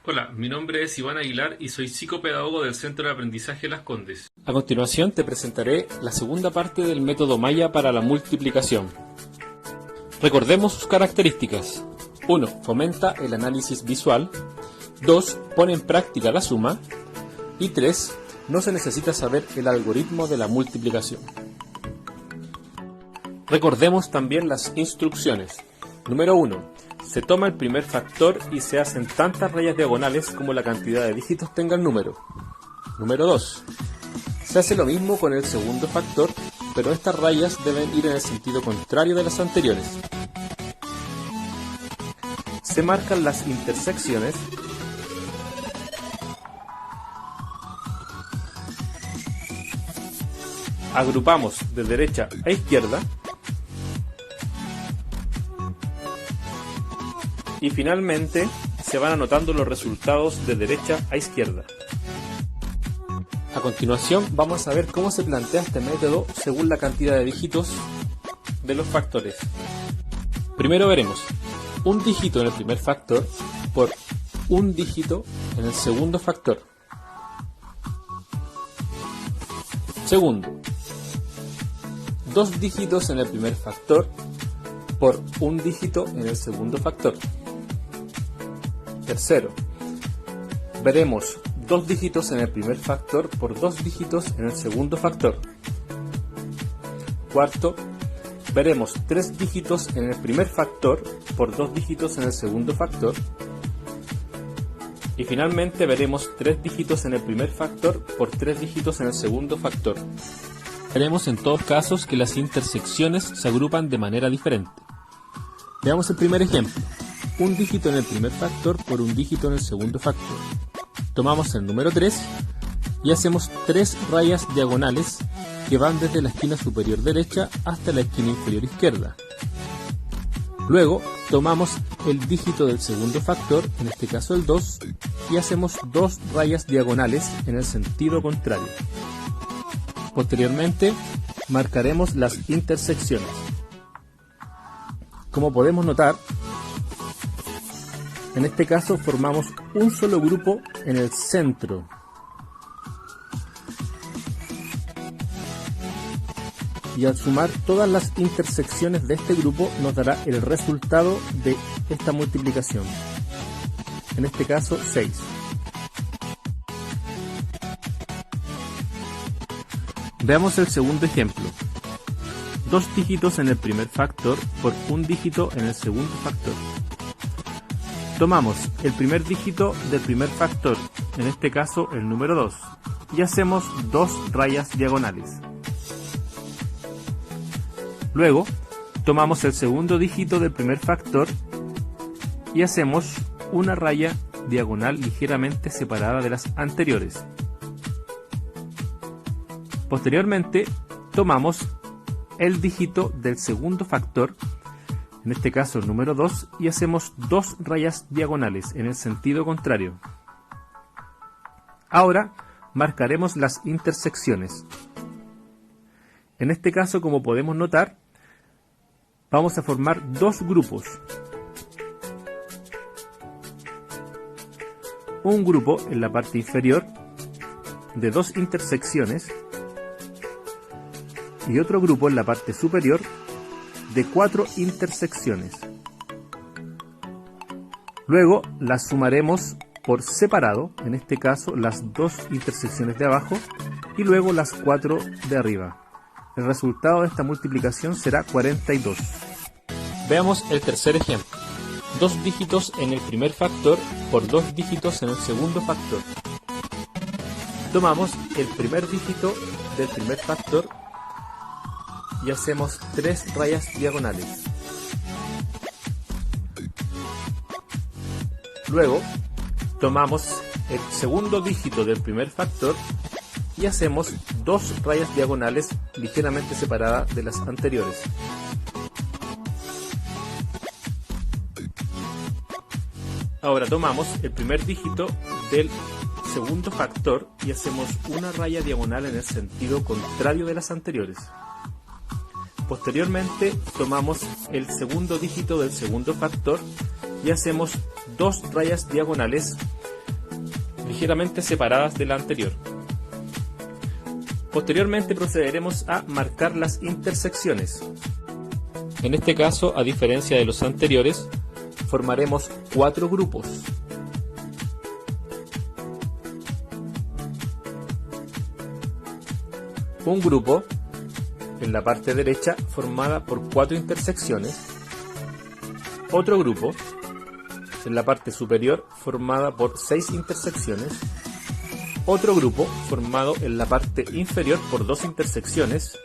Hola, mi nombre es Iván Aguilar y soy psicopedagogo del Centro de Aprendizaje Las Condes. A continuación te presentaré la segunda parte del método Maya para la multiplicación. Recordemos sus características. 1. Fomenta el análisis visual. 2. Pone en práctica la suma. Y 3. No se necesita saber el algoritmo de la multiplicación. Recordemos también las instrucciones. Número 1. Se toma el primer factor y se hacen tantas rayas diagonales como la cantidad de dígitos tenga el número. Número 2. Se hace lo mismo con el segundo factor, pero estas rayas deben ir en el sentido contrario de las anteriores. Se marcan las intersecciones. Agrupamos de derecha a izquierda. Y finalmente se van anotando los resultados de derecha a izquierda. A continuación vamos a ver cómo se plantea este método según la cantidad de dígitos de los factores. Primero veremos un dígito en el primer factor por un dígito en el segundo factor. Segundo, dos dígitos en el primer factor por un dígito en el segundo factor. Tercero, veremos dos dígitos en el primer factor por dos dígitos en el segundo factor. Cuarto, veremos tres dígitos en el primer factor por dos dígitos en el segundo factor. Y finalmente veremos tres dígitos en el primer factor por tres dígitos en el segundo factor. Veremos en todos casos que las intersecciones se agrupan de manera diferente. Veamos el primer ejemplo. Un dígito en el primer factor por un dígito en el segundo factor. Tomamos el número 3 y hacemos tres rayas diagonales que van desde la esquina superior derecha hasta la esquina inferior izquierda. Luego tomamos el dígito del segundo factor, en este caso el 2, y hacemos dos rayas diagonales en el sentido contrario. Posteriormente marcaremos las intersecciones. Como podemos notar, en este caso formamos un solo grupo en el centro. Y al sumar todas las intersecciones de este grupo nos dará el resultado de esta multiplicación. En este caso 6. Veamos el segundo ejemplo. Dos dígitos en el primer factor por un dígito en el segundo factor. Tomamos el primer dígito del primer factor, en este caso el número 2, y hacemos dos rayas diagonales. Luego, tomamos el segundo dígito del primer factor y hacemos una raya diagonal ligeramente separada de las anteriores. Posteriormente, tomamos el dígito del segundo factor, en este caso el número 2, y hacemos dos rayas diagonales en el sentido contrario. Ahora marcaremos las intersecciones. En este caso, como podemos notar, vamos a formar dos grupos. Un grupo en la parte inferior de dos intersecciones y otro grupo en la parte superior de 4 intersecciones. Luego las sumaremos por separado, en este caso las dos intersecciones de abajo y luego las 4 de arriba. El resultado de esta multiplicación será 42. Veamos el tercer ejemplo. Dos dígitos en el primer factor por dos dígitos en el segundo factor. Tomamos el primer dígito del primer factor y hacemos tres rayas diagonales. Luego tomamos el segundo dígito del primer factor y hacemos dos rayas diagonales ligeramente separadas de las anteriores. Ahora tomamos el primer dígito del segundo factor y hacemos una raya diagonal en el sentido contrario de las anteriores. Posteriormente tomamos el segundo dígito del segundo factor y hacemos dos rayas diagonales ligeramente separadas de la anterior. Posteriormente procederemos a marcar las intersecciones. En este caso, a diferencia de los anteriores, formaremos 4 grupos. Un grupo en la parte derecha formada por 4 intersecciones, otro grupo en la parte superior formada por 6 intersecciones, otro grupo formado en la parte inferior por 2 intersecciones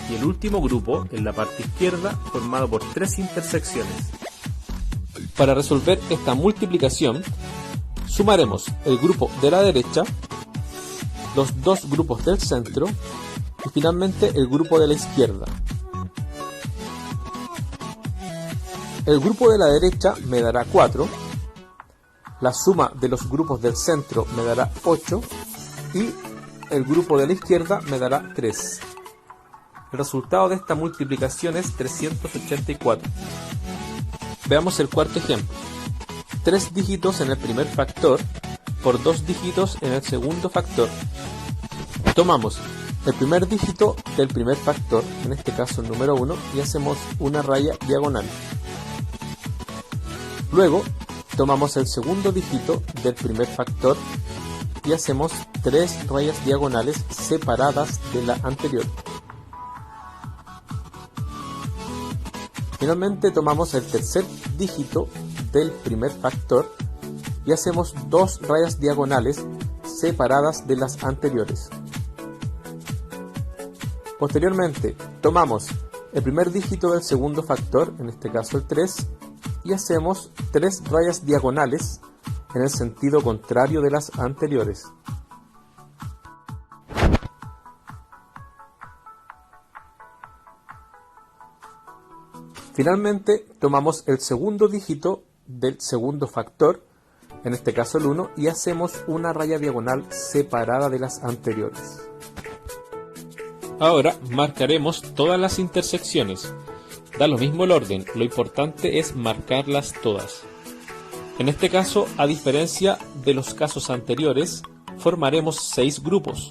y el último grupo en la parte izquierda formado por 3 intersecciones. Para resolver esta multiplicación, sumaremos el grupo de la derecha, los 2 grupos del centro y finalmente el grupo de la izquierda. El grupo de la derecha me dará 4, la suma de los grupos del centro me dará 8 y el grupo de la izquierda me dará 3. El resultado de esta multiplicación es 384. Veamos el cuarto ejemplo. 3 dígitos en el primer factor por 2 dígitos en el segundo factor. Tomamos el primer dígito del primer factor, en este caso el número 1, y hacemos una raya diagonal. Luego tomamos el segundo dígito del primer factor y hacemos 3 rayas diagonales separadas de la anterior. Finalmente tomamos el tercer dígito del primer factor y hacemos 2 rayas diagonales separadas de las anteriores. Posteriormente tomamos el primer dígito del segundo factor, en este caso el 3, y hacemos 3 rayas diagonales en el sentido contrario de las anteriores. Finalmente tomamos el segundo dígito del segundo factor, en este caso el 1, y hacemos una raya diagonal separada de las anteriores. Ahora marcaremos todas las intersecciones. Da lo mismo el orden, lo importante es marcarlas todas. En este caso, a diferencia de los casos anteriores, formaremos 6 grupos.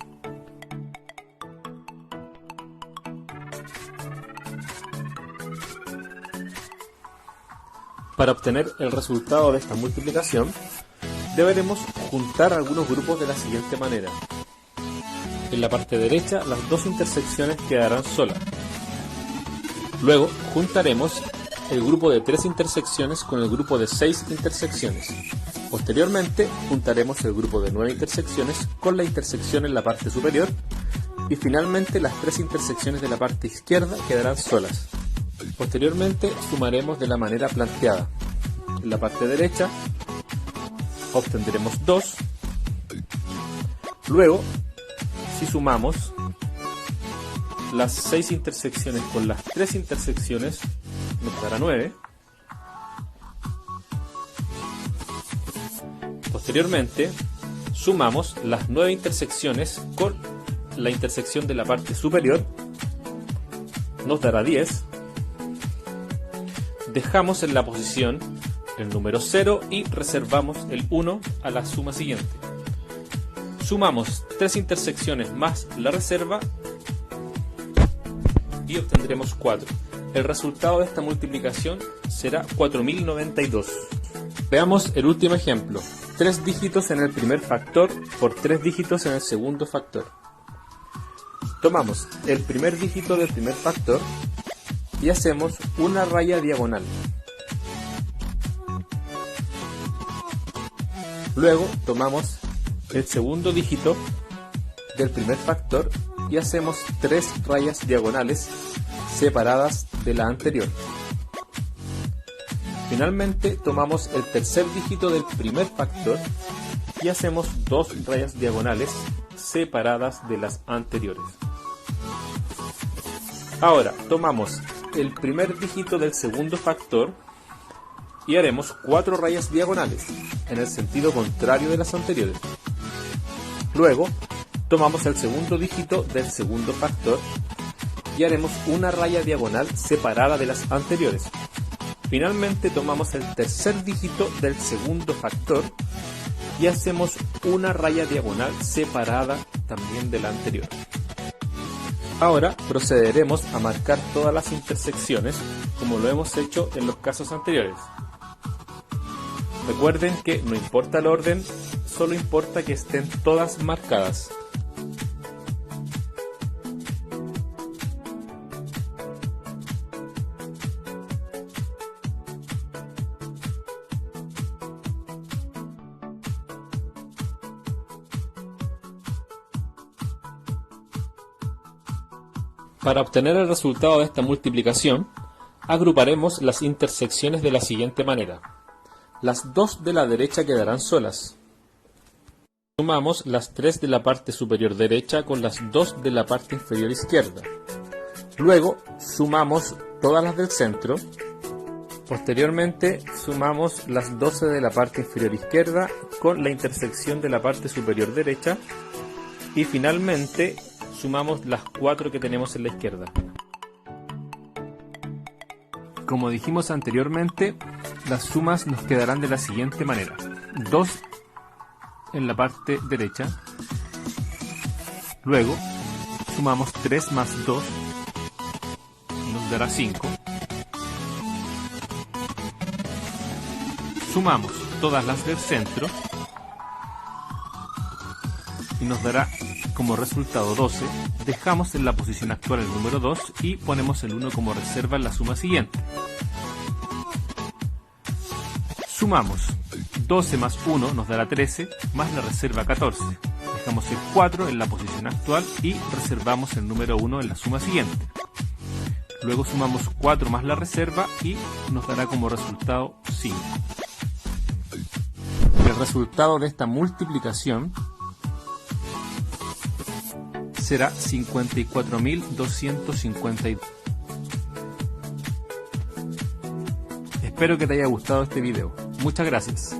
Para obtener el resultado de esta multiplicación, deberemos juntar algunos grupos de la siguiente manera. En la parte derecha, las 2 intersecciones quedarán solas. Luego, juntaremos el grupo de 3 intersecciones con el grupo de 6 intersecciones. Posteriormente, juntaremos el grupo de 9 intersecciones con la intersección en la parte superior. Y finalmente, las 3 intersecciones de la parte izquierda quedarán solas. Posteriormente, sumaremos de la manera planteada. En la parte derecha, obtendremos 2. Luego, si sumamos las 6 intersecciones con las 3 intersecciones, nos dará 9. Posteriormente, sumamos las 9 intersecciones con la intersección de la parte superior, nos dará 10. Dejamos en la posición el número 0 y reservamos el 1 a la suma siguiente. Sumamos 3 intersecciones más la reserva y obtendremos 4. El resultado de esta multiplicación será 4092. Veamos el último ejemplo. 3 dígitos en el primer factor por 3 dígitos en el segundo factor. Tomamos el primer dígito del primer factor y hacemos una raya diagonal. Luego tomamos el segundo dígito del primer factor y hacemos 3 rayas diagonales separadas de la anterior. Finalmente tomamos el tercer dígito del primer factor y hacemos 2 rayas diagonales separadas de las anteriores. Ahora tomamos el primer dígito del segundo factor y haremos 4 rayas diagonales en el sentido contrario de las anteriores. Luego tomamos el segundo dígito del segundo factor y haremos una raya diagonal separada de las anteriores. Finalmente tomamos el tercer dígito del segundo factor y hacemos una raya diagonal separada también de la anterior. Ahora procederemos a marcar todas las intersecciones como lo hemos hecho en los casos anteriores. Recuerden que no importa el orden, solo importa que estén todas marcadas. Para obtener el resultado de esta multiplicación, agruparemos las intersecciones de la siguiente manera. Las 2 de la derecha quedarán solas. Sumamos las 3 de la parte superior derecha con las 2 de la parte inferior izquierda. Luego sumamos todas las del centro. Posteriormente sumamos las 12 de la parte inferior izquierda con la intersección de la parte superior derecha. Y finalmente sumamos las 4 que tenemos en la izquierda. Como dijimos anteriormente, las sumas nos quedarán de la siguiente manera: 2 en la parte derecha, luego sumamos 3 más 2, nos dará 5, sumamos todas las del centro y nos dará como resultado 12, dejamos en la posición actual el número 2 y ponemos el 1 como reserva en la suma siguiente. Sumamos 12 más 1 nos dará 13, más la reserva 14. Dejamos el 4 en la posición actual y reservamos el número 1 en la suma siguiente. Luego sumamos 4 más la reserva y nos dará como resultado 5. El resultado de esta multiplicación será 54.252. Espero que te haya gustado este video. Muchas gracias.